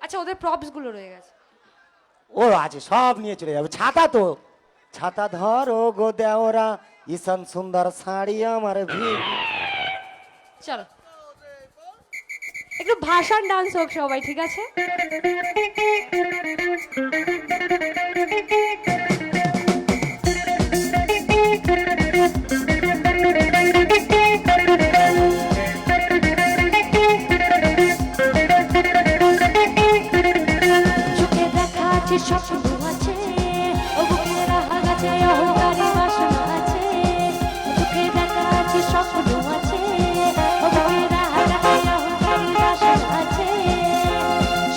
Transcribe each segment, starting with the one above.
আচ্ছা ওদের প্রপস গুলো রয়ে গেছে। ও আছে, সব নিয়ে চলে যাবে। ছাতা তো, ছাতা ধরো গো দেওরা, ঈশান সুন্দর শাড়ি আমার চলো একটু ভাষণ ডান্স হোক সবাই, ঠিক আছে? চোখে দেখা আছে স্বপ্ন আছে, ও বুকে রাহা গেছে অহংকারী বাসনা আছে। চোখে দেখা আছে স্বপ্ন আছে, ও বুকে রাহা গেছে অহংকারী বাসনা আছে।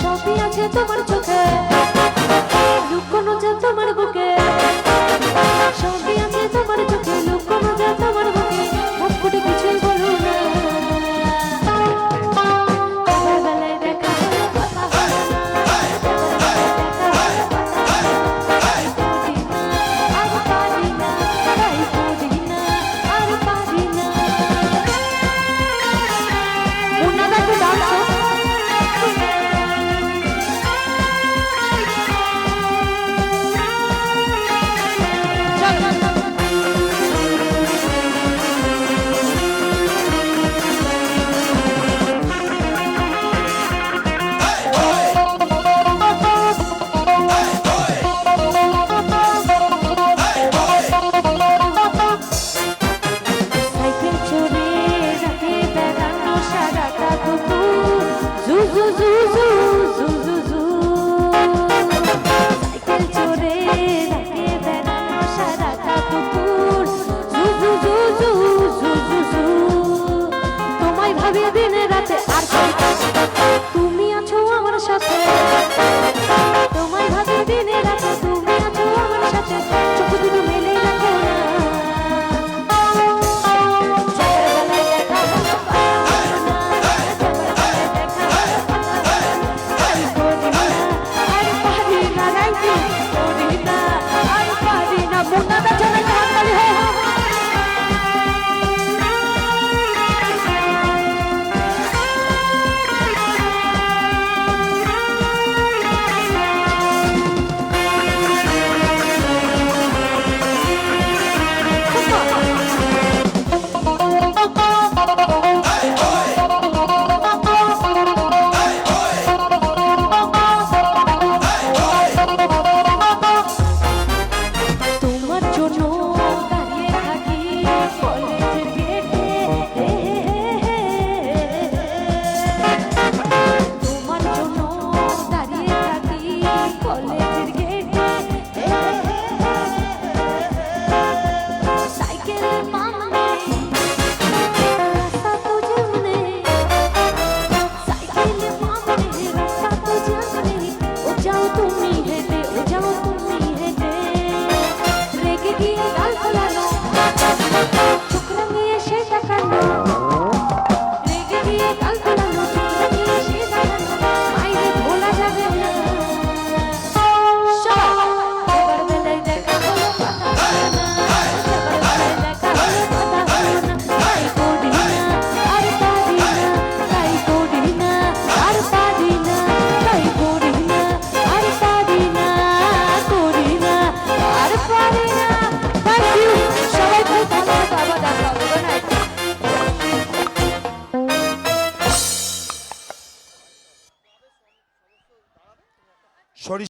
সবই আছে তোমার চোখে, লুকোনো যে তোমার বুকে। সবই আছে তোমার চোখে, লুকোনো যে তোমার বুকে। মুখ ফুটে কিছুই বলো না, বেলায় দেখা হলো কথা হলো না। আর পারি না, তাই করি না, আর পারি না। মুন্নাদা একটু ডান্স হোক। সাইকেল চড়ে রাতে বেড়ানো সারাটা দুপুর, জু জু জু জু জু জু জু। সাইকেল চড়ে রাতে বেড়ানো সারাটা দুপুর, জু জু জু জু জু জু জু। তোমায় ভাবি দিনে রাতে আর কই কাছে, তুমি আছো আমার সাথে। তোমায় ভাবি দিনে রাতে, তুমি আছো আমার সাথে। চোখ দুটো মেলে রাখো না, তোমার জন্য দাঁড়িয়ে থাকি কলেজের গেটে। তোমার জন্য দাঁড়িয়ে থাকি কলেজের গেটে। সাইকেল মামনে রাস্তা তো যেমনে, সাইকেল মামনে রাস্তা তো যেমনে। ও যাও তুমি হেঁটে, ও যাও তুমি হেঁটে। রেগে গিয়ে গাল ফোলানো, চোখ রাঙিয়ে সে তাকানো। রেগে গিয়ে গাল ফোলানো, চোখ রাঙিয়ে সে তাকানো। মাইরে ভোলা যাবে না। এবার বেলায় দেখা হলো কথা হলো না, এবার বেলায় দেখা হলো কথা হলো না। তাই করি না, আর পারি না, তাই করি না, আর পারি না, তাই করি না, আর পারি না, করি না, আর পারি না। থ্যাংক ইউ সবাই, খুব ভালো থাকো। আবার দেখা হবে। Good night. সরি